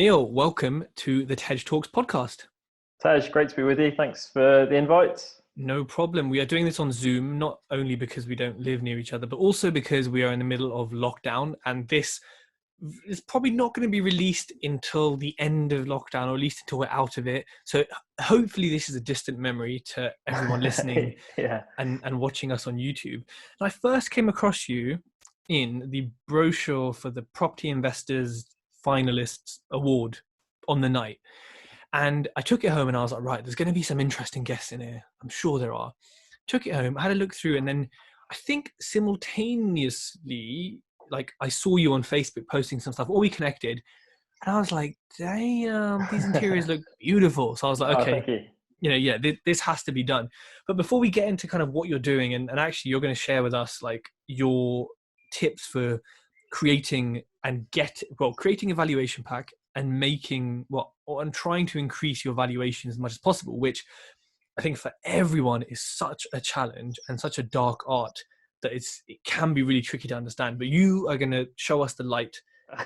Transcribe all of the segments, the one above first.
Neil, welcome to the TED Talks podcast. Tej, great to be with you. Thanks for the invite. No problem. We are doing this on Zoom, not only because we don't live near each other, but also because we are in the middle of lockdown. And this is probably not going to be released until the end of lockdown, or at least until we're out of it. So hopefully this is a distant memory to everyone listening and watching us on YouTube. And I first came across you in the brochure for the Property Investors Finalists Award on the night. And I took it home and I was like, right, there's going to be some interesting guests in here. I'm sure there are. Took it home, I had a look through, and then I think simultaneously, like I saw you on Facebook posting some stuff, or we connected, and I was like, damn, these interiors look beautiful. So I was like, okay, this has to be done. But before we get into kind of what you're doing, and actually you're going to share with us like your tips for creating a valuation pack and and trying to increase your valuation as much as possible, which I think for everyone is such a challenge and such a dark art that it can be really tricky to understand. But you are going to show us the light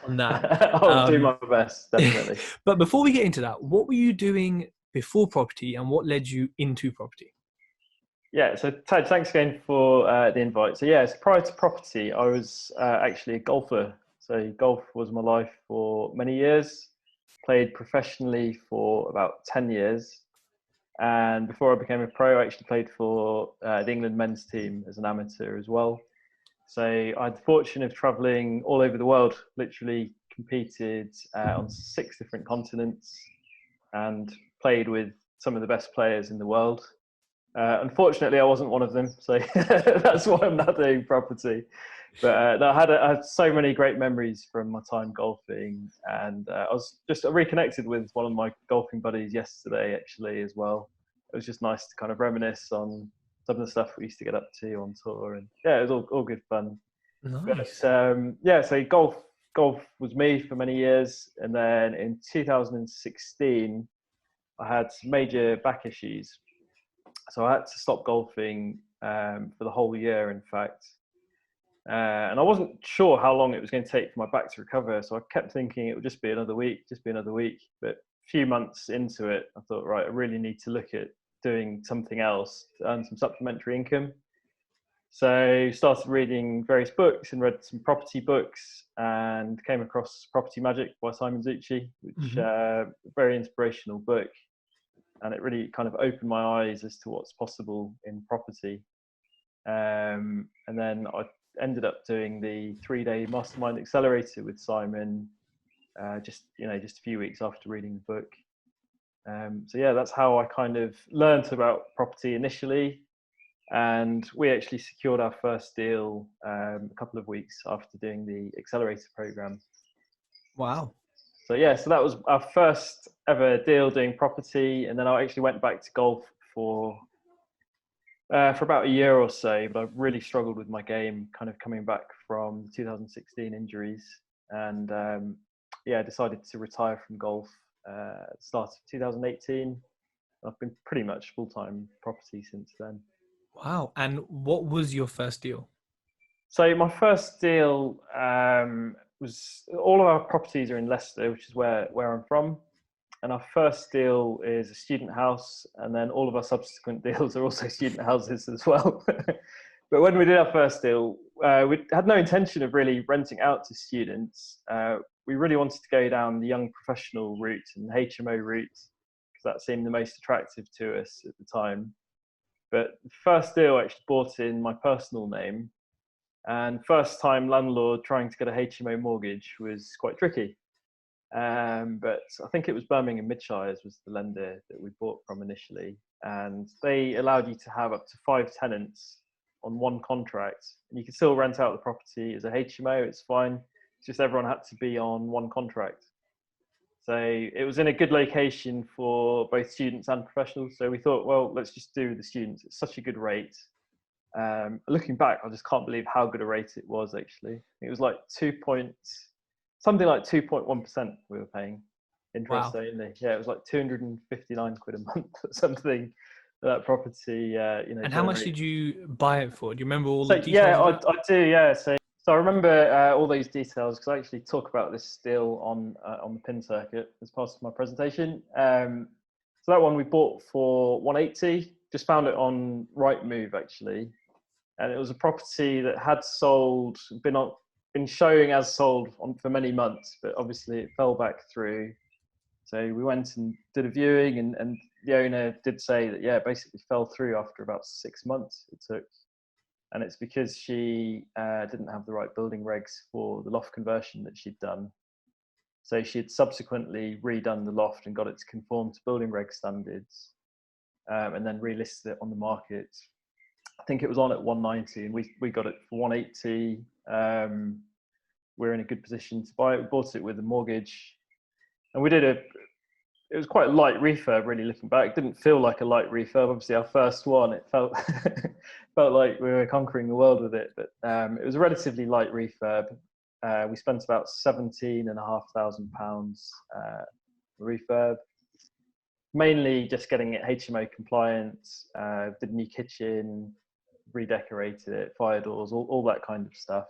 on that. I'll do my best, definitely. But before we get into that, what were you doing before property and what led you into property? Yeah, so Ted, thanks again for the invite. So prior to property, I was actually a golfer. So golf was my life for many years. Played professionally for about 10 years. And before I became a pro, I actually played for the England men's team as an amateur as well. So I had the fortune of traveling all over the world, literally competed on 6 different continents and played with some of the best players in the world. Unfortunately, I wasn't one of them, so that's why I'm not doing property. But I had so many great memories from my time golfing, and I was just reconnected with one of my golfing buddies yesterday, actually, as well. It was just nice to kind of reminisce on some of the stuff we used to get up to on tour, and it was all good fun. Nice. But, so golf was me for many years, and then in 2016, I had major back issues. So I had to stop golfing for the whole year, in fact. And I wasn't sure how long it was going to take for my back to recover. So I kept thinking it would just be another week. But a few months into it, I thought, right, I really need to look at doing something else to earn some supplementary income. So started reading various books and read some property books and came across Property Magic by Simon Zutshi, which a very inspirational book. And it really kind of opened my eyes as to what's possible in property. And then I ended up doing the 3-day Mastermind accelerator with Simon, just a few weeks after reading the book. That's how I kind of learned about property initially. And we actually secured our first deal a couple of weeks after doing the accelerator program. Wow. So that was our first ever deal doing property, and then I actually went back to golf for about a year or so. But I really struggled with my game, kind of coming back from 2016 injuries, and decided to retire from golf at the start of 2018. I've been pretty much full-time property since then. Wow! And what was your first deal? So my first deal was, all of our properties are in Leicester, which is where I'm from. And our first deal is a student house. And then all of our subsequent deals are also student houses as well. But when we did our first deal, we had no intention of really renting out to students. We really wanted to go down the young professional route and HMO route, because that seemed the most attractive to us at the time. But the first deal I actually bought in my personal name. And first time landlord trying to get a HMO mortgage was quite tricky. But I think it was Birmingham Midshires was the lender that we bought from initially. And they allowed you to have up to 5 tenants on one contract. And you could still rent out the property as a HMO, it's fine. It's just everyone had to be on one contract. So it was in a good location for both students and professionals. So we thought, well, let's just do the students. It's such a good rate. Looking back, I just can't believe how good a rate it was, actually. It was like 2.1% we were paying interest only. Yeah, it was like 259 quid a month or something for that property. And how much did you buy it for? Do you remember all the details? Yeah, I do. Yeah, so So I remember all those details because I actually talk about this deal on the pin circuit as part of my presentation. So that one we bought for 180. Just found it on Rightmove actually, and it was a property that had sold, been showing as sold for many months, but obviously it fell back through. So we went and did a viewing, and the owner did say that it basically fell through after about 6 months it took. And it's because she didn't have the right building regs for the loft conversion that she'd done. So she had subsequently redone the loft and got it to conform to building reg standards, and then relisted it on the market. I think it was on at 190, and we got it for 180. We're in a good position to buy it. We bought it with a mortgage, and we did it was quite a light refurb, really, looking back. It didn't feel like a light refurb. Obviously, our first one, it felt felt like we were conquering the world with it. But it was a relatively light refurb. We spent about £17,500 refurb, mainly just getting it HMO compliant. Did a new kitchen, redecorated it, fire doors, all that kind of stuff.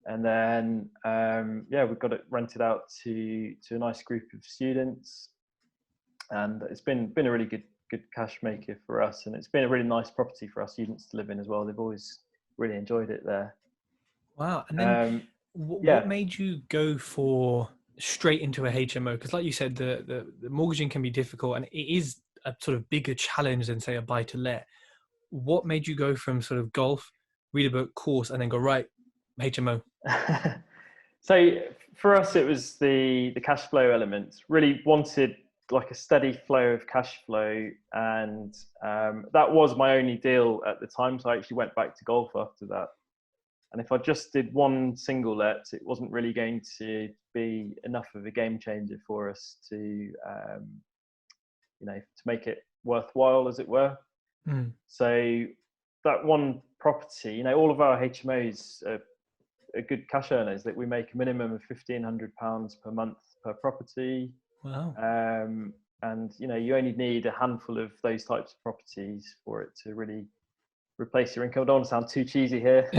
And then, we got it rented out to a nice group of students, and it's been a really good cash maker for us, and it's been a really nice property for our students to live in as well. They've always really enjoyed it there. Wow. And then what made you go for straight into a HMO? Because like you said, the mortgaging can be difficult, and it is a sort of bigger challenge than, say, a buy to let. What made you go from sort of golf, read a book, course, and then go right HMO? So for us, it was the cash flow element. Really wanted like a steady flow of cash flow, and that was my only deal at the time. So I actually went back to golf after that. And if I just did one single let, it wasn't really going to be enough of a game changer for us to make it worthwhile, as it were. So that one property, all of our HMOs are good cash earners. That we make a minimum of £1,500 per month per property. Wow. And you only need a handful of those types of properties for it to really replace your income. I don't want to sound too cheesy here,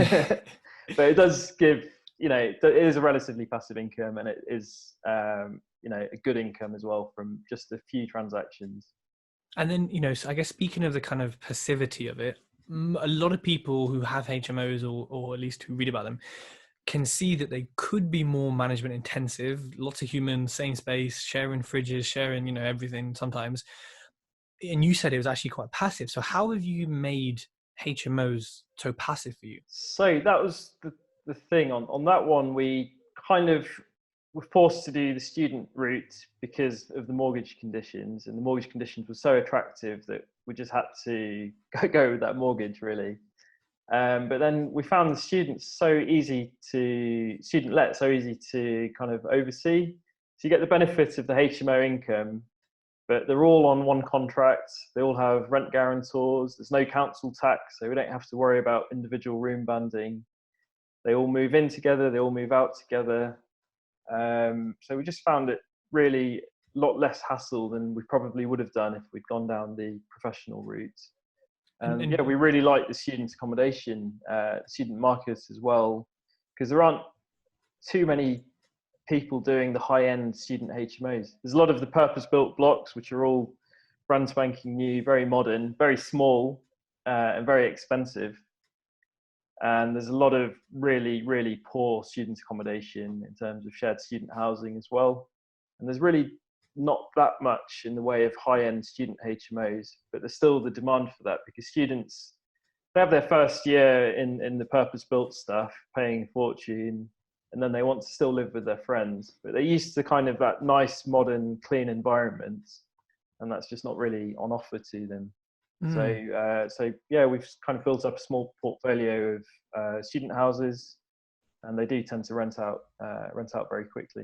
but it does give, it is a relatively passive income, and it is, a good income as well from just a few transactions. And then, so I guess speaking of the kind of passivity of it, a lot of people who have HMOs or at least who read about them can see that they could be more management intensive. Lots of humans, same space, sharing fridges, sharing, everything sometimes. And you said it was actually quite passive. So how have you made HMOs so passive for you? So that was the thing on that one. We kind of were forced to do the student route because of the mortgage conditions, and the mortgage conditions were so attractive that we just had to go with that mortgage, really. But then we found the student let so easy to kind of oversee. So you get the benefit of the HMO income, but they're all on one contract. They all have rent guarantors. There's no council tax, so we don't have to worry about individual room banding. They all move in together. They all move out together. So we just found it really a lot less hassle than we probably would have done if we'd gone down the professional route. And we really like the student accommodation, student market as well, because there aren't too many people doing the high-end student HMOs. There's a lot of the purpose-built blocks, which are all brand spanking new, very modern, very small, and very expensive. And there's a lot of really, really poor student accommodation in terms of shared student housing as well. And there's really not that much in the way of high-end student HMOs, but there's still the demand for that because students, they have their first year in the purpose-built stuff, paying a fortune, and then they want to still live with their friends. But they're used to kind of that nice, modern, clean environment, and that's just not really on offer to them. So we've kind of built up a small portfolio of student houses, and they do tend to rent out very quickly.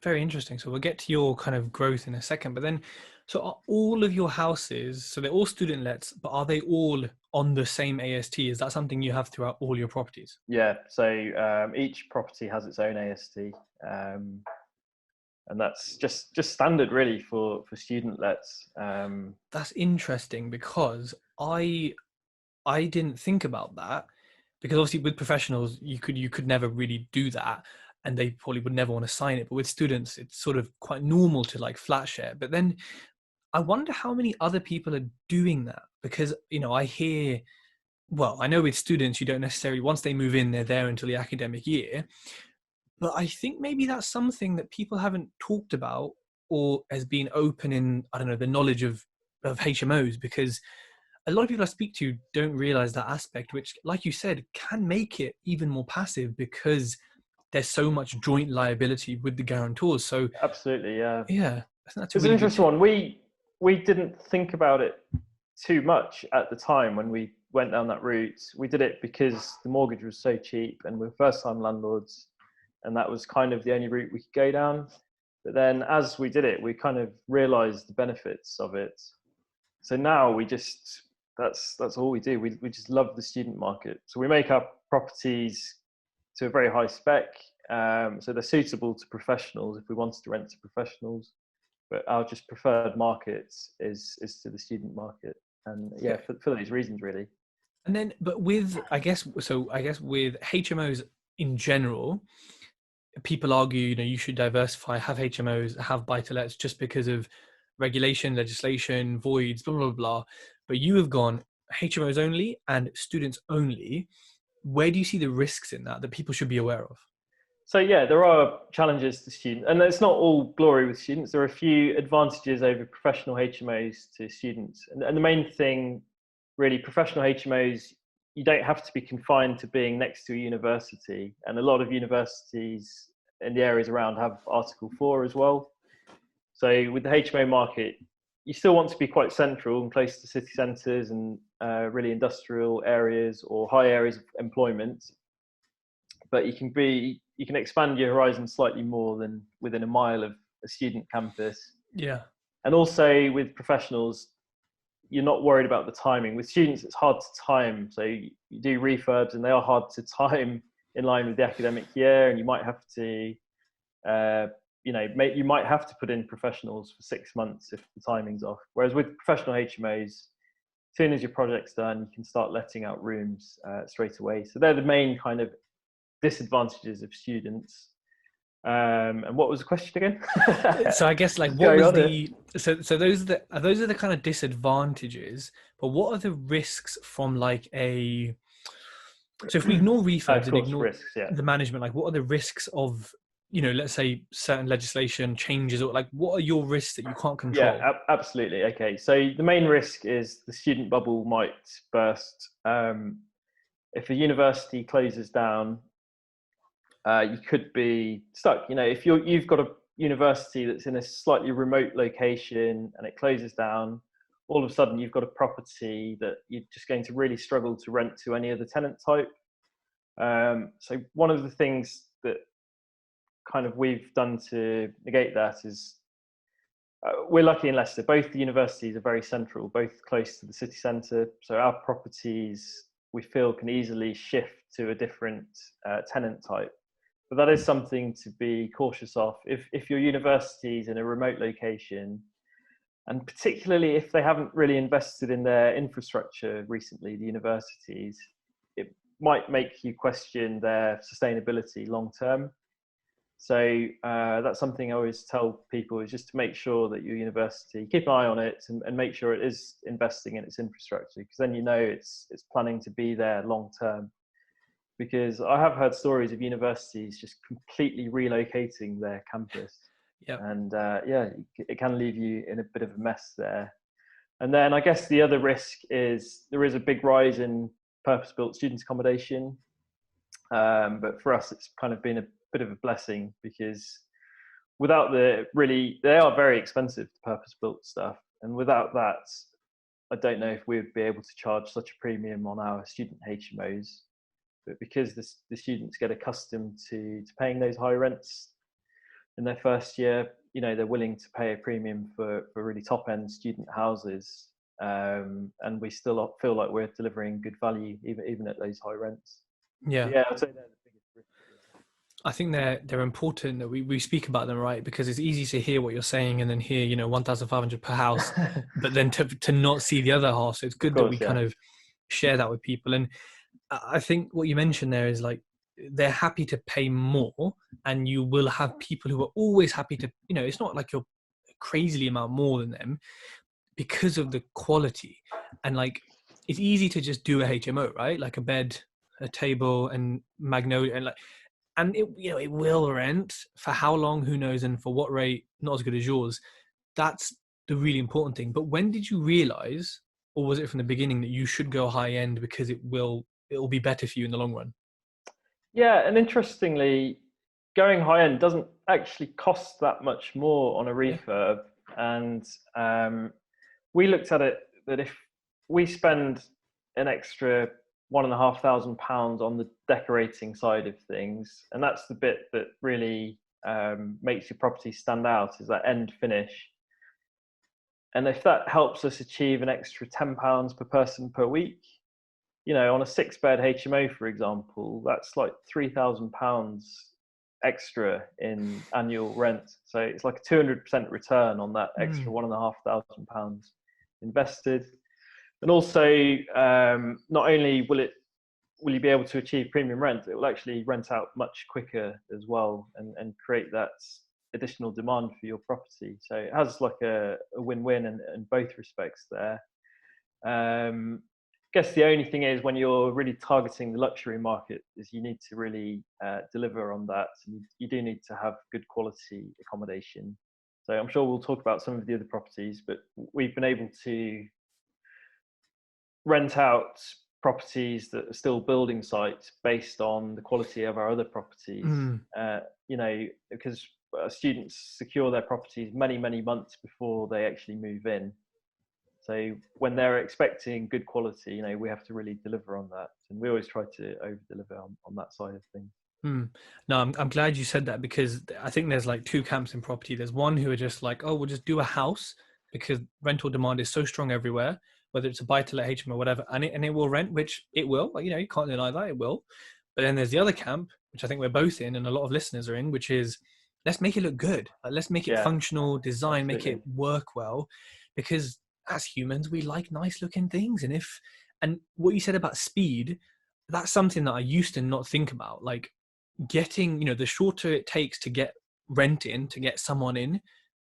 Very interesting. So we'll get to your kind of growth in a second, but then, so are all of your houses, so they're all student lets, but are they all on the same AST? Is that something you have throughout all your properties? Yeah. So each property has its own AST. And that's just standard really for student lets. That's interesting because I didn't think about that. because obviously with professionals, you could never really do that, and they probably would never want to sign it. But with students, it's sort of quite normal to like flat share. But then I wonder how many other people are doing that, because, you know, I hear, well, I know with students, you don't necessarily, once they move in, they're there until the academic year. But I think maybe that's something that people haven't talked about or has been open in, I don't know, the knowledge of HMOs, because a lot of people I speak to don't realize that aspect, which, like you said, can make it even more passive because there's so much joint liability with the guarantors. So Absolutely, yeah. yeah, I think that's a It's an really good interesting one. We didn't think about it too much at the time when we went down that route. We did it because the mortgage was so cheap and we're first-time landlords, and that was kind of the only route we could go down. But then as we did it, we kind of realized the benefits of it. So now we just, that's all we do. We just love the student market. So we make our properties to a very high spec. So they're suitable to professionals if we wanted to rent to professionals. But our just preferred market is to the student market. And yeah, for those reasons, really. And then, but with, I guess with HMOs in general, people argue, you know, you should diversify, have HMOs, have buy-to-lets, just because of regulation, legislation, voids, blah, blah, blah. But you have gone HMOs only and students only. Where do you see the risks in that people should be aware of? So yeah, there are challenges to students, and it's not all glory with students. There are a few advantages over professional HMOs to students. And the main thing, really, professional HMOs, you don't have to be confined to being next to a university. And a lot of universities in the areas around have Article 4 as well. So with the HMO market, you still want to be quite central and close to city centres and really industrial areas or high areas of employment. But you can expand your horizon slightly more than within a mile of a student campus. Yeah. And also with professionals, you're not worried about the timing. With students, it's hard to time. So you do refurbs and they are hard to time in line with the academic year. And you might have to, you might have to put in professionals for 6 months if the timing's off. Whereas with professional HMOs, as soon as your project's done, you can start letting out rooms straight away. So they're the main kind of disadvantages of students. And what was the question again? So I guess like what was the so those are the kind of disadvantages, but what are the risks from like a, so if we ignore refurbs and ignore risks, the management, like what are the risks of, you know, let's say certain legislation changes, or like what are your risks that you can't control? Yeah, absolutely. Okay, so the main risk is the student bubble might burst. If a university closes down, you could be stuck. You know, if you've got a university that's in a slightly remote location and it closes down, all of a sudden you've got a property that you're just going to really struggle to rent to any other tenant type. So one of the things that kind of we've done to negate that is we're lucky in Leicester. Both the universities are very central, both close to the city centre. So our properties, we feel, can easily shift to a different tenant type. But that is something to be cautious of. If your university is in a remote location, and particularly if they haven't really invested in their infrastructure recently, the universities, it might make you question their sustainability long term. So that's something I always tell people, is just to make sure that your university, keep an eye on it and make sure it is investing in its infrastructure, because then you know it's planning to be there long term. Because I have heard stories of universities just completely relocating their campus. Yep. And it can leave you in a bit of a mess there. And then I guess the other risk is there is a big rise in purpose-built student accommodation. But for us, it's kind of been a bit of a blessing, because without they are very expensive, the purpose-built stuff. And without that, I don't know if we would be able to charge such a premium on our student HMOs. But because the students get accustomed to paying those high rents in their first year, you know, they're willing to pay a premium for really top end student houses. And we still feel like we're delivering good value even at those high rents. Yeah. Yeah, I'd say they're the biggest risk. I think they're important that we speak about them, right? Because it's easy to hear what you're saying and then hear, you know, 1,500 per house, but then to not see the other half. So it's good that we kind of share that with people. And I think what you mentioned there is like they're happy to pay more, and you will have people who are always happy to, it's not like you're crazily amount more than them because of the quality. And like it's easy to just do a HMO, right? Like a bed, a table, and magnolia, and it will rent for how long, who knows, and for what rate, not as good as yours. That's the really important thing. But when did you realize, or was it from the beginning, that you should go high end because it'll be better for you in the long run? Yeah, and interestingly, going high end doesn't actually cost that much more on a Yeah. refurb. And we looked at it that if we spend an extra £1,500 on the decorating side of things, and that's the bit that really makes your property stand out, is that end finish. And if that helps us achieve an extra £10 per person per week, on a 6-bed HMO, for example, that's like £3,000 extra in annual rent. So it's like a 200% return on that extra £1,500 invested. And also, not only will you be able to achieve premium rent, it will actually rent out much quicker as well, and create that additional demand for your property. So it has like a win-win in both respects there. I guess the only thing is when you're really targeting the luxury market is you need to really deliver on that. You do need to have good quality accommodation. So I'm sure we'll talk about some of the other properties, but we've been able to rent out properties that are still building sites based on the quality of our other properties. Because students secure their properties many, many months before they actually move in. So when they're expecting good quality, we have to really deliver on that. And we always try to over-deliver on that side of things. No, I'm glad you said that, because I think there's like two camps in property. There's one who are just like, oh, we'll just do a house because rental demand is so strong everywhere, whether it's a buy-to-let HMO or whatever, and it will rent, which it will. Like, you can't deny that, it will. But then there's the other camp, which I think we're both in, and a lot of listeners are in, which is let's make it look good. Like, let's make it functional, design, absolutely. make it work well, because as humans, we like nice looking things. And what you said about speed, that's something that I used to not think about. Like getting, the shorter it takes to get rent in, to get someone in,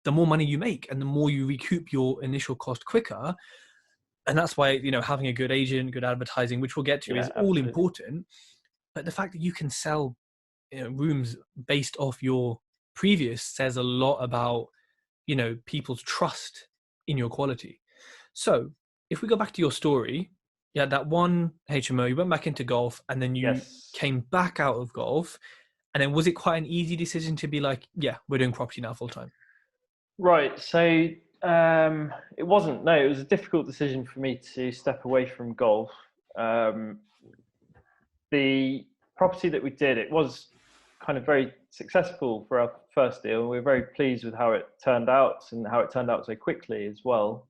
the more money you make and the more you recoup your initial cost quicker. And that's why, having a good agent, good advertising, which we'll get to, is all important. But the fact that you can sell rooms based off your previous says a lot about, people's trust in your quality. So if we go back to your story, you had that one HMO, you went back into golf, and then you came back out of golf. And then was it quite an easy decision to be like, yeah, we're doing property now full time? Right. So it wasn't. No, it was a difficult decision for me to step away from golf. The property that we did, it was kind of very successful for our first deal. We were very pleased with how it turned out, and how it turned out so quickly as well.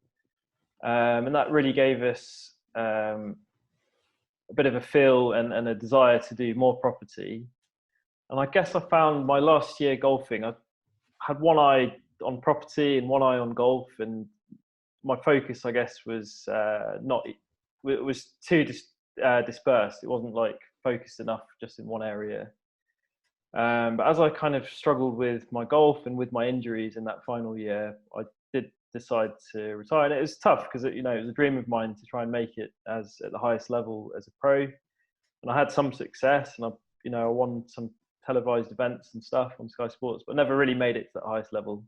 And that really gave us a bit of a feel and a desire to do more property. And I guess I found my last year golfing, I had one eye on property and one eye on golf, and my focus, I guess, was it was too dispersed. It wasn't like focused enough just in one area. But as I kind of struggled with my golf and with my injuries in that final year, I did decide to retire. And it was tough because it was a dream of mine to try and make it at the highest level as a pro. And I had some success, and I won some televised events and stuff on Sky Sports, but never really made it to the highest level.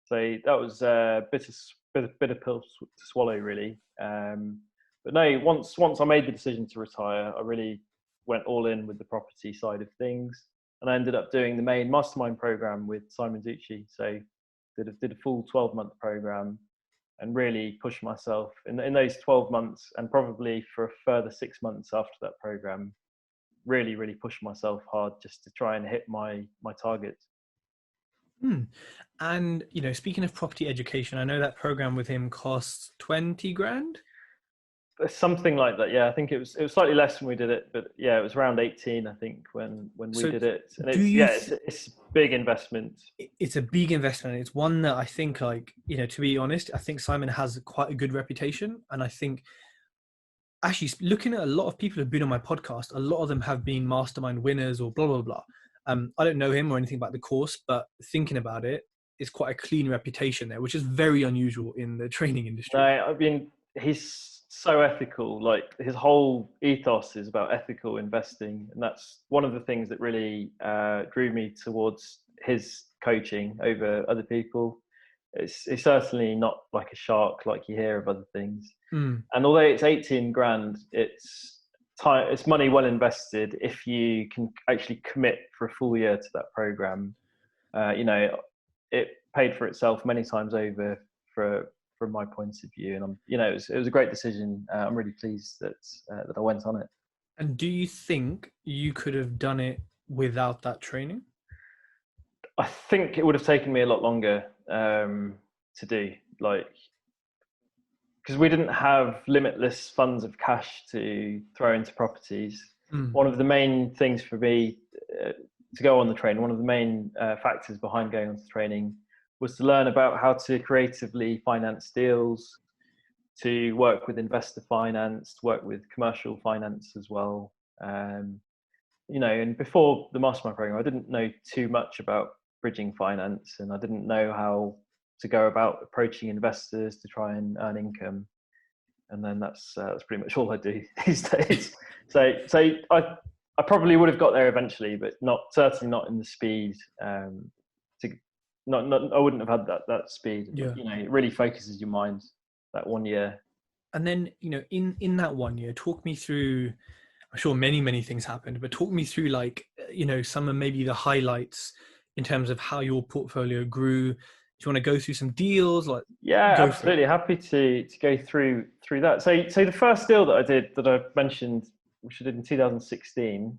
So that was a bitter pill to swallow, really. But no, once I made the decision to retire, I really went all in with the property side of things. And I ended up doing the main Mastermind program with Simon Zutshi. So did a full 12-month program and really pushed myself in those 12 months, and probably for a further 6 months after that program, really, really pushed myself hard just to try and hit my targets. And, speaking of property education, I know that program with him costs 20 grand. Something like that, yeah. I think it was slightly less when we did it, but yeah, it was around 18, I think, when we did it. And it's a big investment. It's a big investment. It's one that I think, like, to be honest, I think Simon has quite a good reputation, and I think actually looking at a lot of people who've been on my podcast, a lot of them have been mastermind winners or blah, blah, blah. I don't know him or anything about the course, but thinking about it, it's quite a clean reputation there, which is very unusual in the training No, industry. I mean, he's so ethical. Like his whole ethos is about ethical investing, and that's one of the things that really drew me towards his coaching over other people. It's certainly not like a shark like you hear of other things. Mm. And although it's 18 grand, it's time, it's money well invested if you can actually commit for a full year to that program. You know, it paid for itself many times over from my point of view, and it was a great decision. I'm really pleased that I went on it. And do you think you could have done it without that training? I think it would have taken me a lot longer to do, like, because we didn't have limitless funds of cash to throw into properties. Mm. One of the main things for me to go on the training, one of the main factors behind going on the training was to learn about how to creatively finance deals, to work with investor finance, to work with commercial finance as well. And before the Mastermind program, I didn't know too much about bridging finance, and I didn't know how to go about approaching investors to try and earn income. And then that's pretty much all I do these days. So I probably would have got there eventually, but certainly not in the speed. I wouldn't have had that speed. Yeah. It really focuses your mind that 1 year. And then, in that 1 year, talk me through, I'm sure many things happened, but talk me through some of maybe the highlights in terms of how your portfolio grew. Do you want to go through some deals? Yeah, absolutely. Happy to go through that. So the first deal that I did, that I mentioned, which I did in 2016,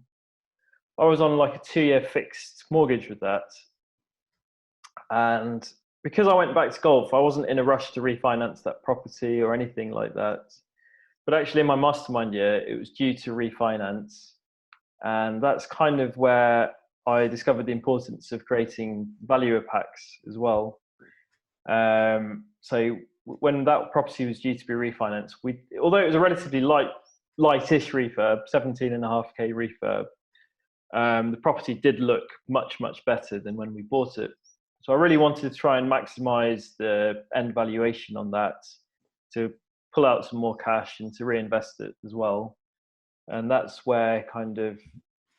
I was on like a 2-year fixed mortgage with that. And because I went back to golf, I wasn't in a rush to refinance that property or anything like that. But actually in my Mastermind year, it was due to refinance. And that's kind of where I discovered the importance of creating valuer packs as well. So when that property was due to be refinanced, although it was a relatively lightish refurb, 17.5K refurb, the property did look much better than when we bought it. So I really wanted to try and maximize the end valuation on that, to pull out some more cash and to reinvest it as well. And that's where kind of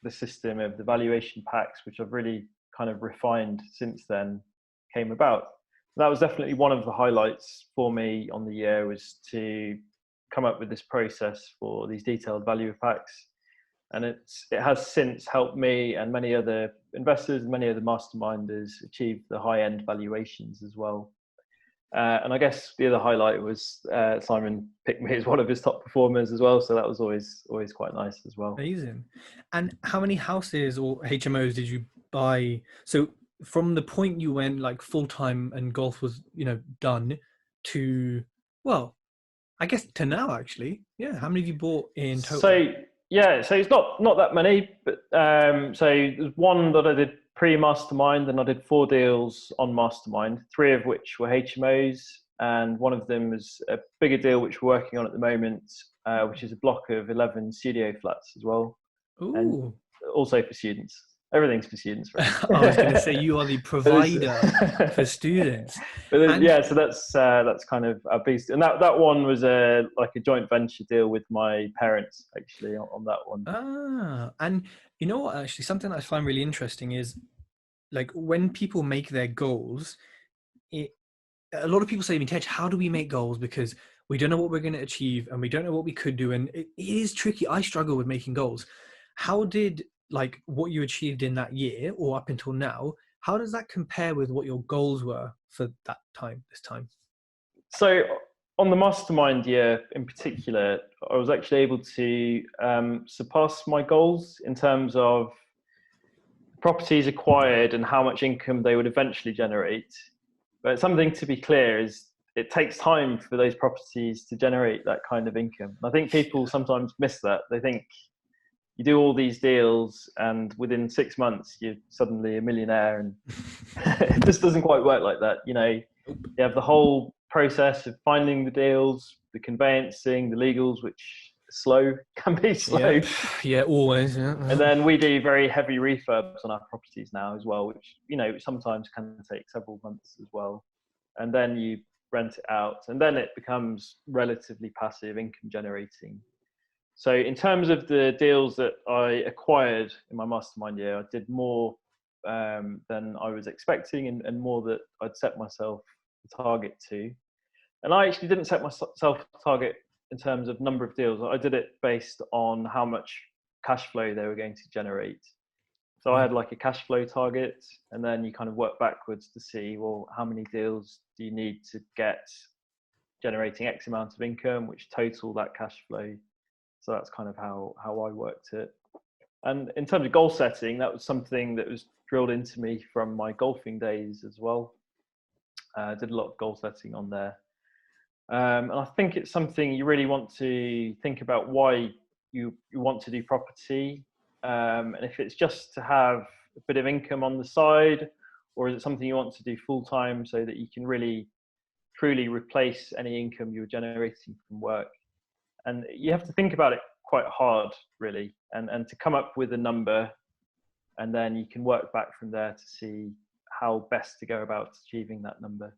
the system of the valuation packs, which I've really kind of refined since then, came about. That was definitely one of the highlights for me on the year, was to come up with this process for these detailed valuer packs. And it has since helped me and many other investors and many other masterminders achieve the high-end valuations as well. And I guess the other highlight was Simon picked me as one of his top performers as well. So that was always quite nice as well. Amazing. And how many houses or HMOs did you buy? So from the point you went like full-time and golf was, done, to, well, I guess to now actually. Yeah. How many have you bought in total? So it's not that many, but so there's one that I did pre-Mastermind, and I did 4 deals on Mastermind, 3 of which were HMOs, and one of them was a bigger deal which we're working on at the moment, which is a block of 11 studio flats as well. Ooh. And also for students. Everything's for students, right? I was going to say, you are the provider for students. But so that's kind of a beast. And that one was like a joint venture deal with my parents, actually, on that one. And you know what, actually, something I find really interesting is, like, when people make their goals, a lot of people say to me, Tej, how do we make goals? Because we don't know what we're going to achieve and we don't know what we could do. And it is tricky. I struggle with making goals. How did, like, what you achieved in that year or up until now, how does that compare with what your goals were for this time? So on the Mastermind year in particular, I was actually able to surpass my goals in terms of properties acquired and how much income they would eventually generate. But something to be clear is it takes time for those properties to generate that kind of income. I think people sometimes miss that. They think you do all these deals and within 6 months you're suddenly a millionaire, and it just doesn't quite work like that. You have the whole process of finding the deals, the conveyancing, the legals, which slow, can be slow. Yeah, always. Yeah. And then we do very heavy refurbs on our properties now as well, which, sometimes can take several months as well. And then you rent it out, and then it becomes relatively passive income generating. So in terms of the deals that I acquired in my mastermind year, I did more than I was expecting, and more that I'd set myself a target to. And I actually didn't set myself a target in terms of number of deals. I did it based on how much cash flow they were going to generate. So I had like a cash flow target, and then you kind of work backwards to see, well, how many deals do you need to get generating X amount of income, which total that cash flow. So that's kind of how I worked it. And in terms of goal setting, that was something that was drilled into me from my golfing days as well. I did a lot of goal setting on there. And I think it's something you really want to think about, why you want to do property. And if it's just to have a bit of income on the side, or is it something you want to do full time so that you can really truly replace any income you're generating from work. And you have to think about it quite hard, really, and to come up with a number, and then you can work back from there to see how best to go about achieving that number.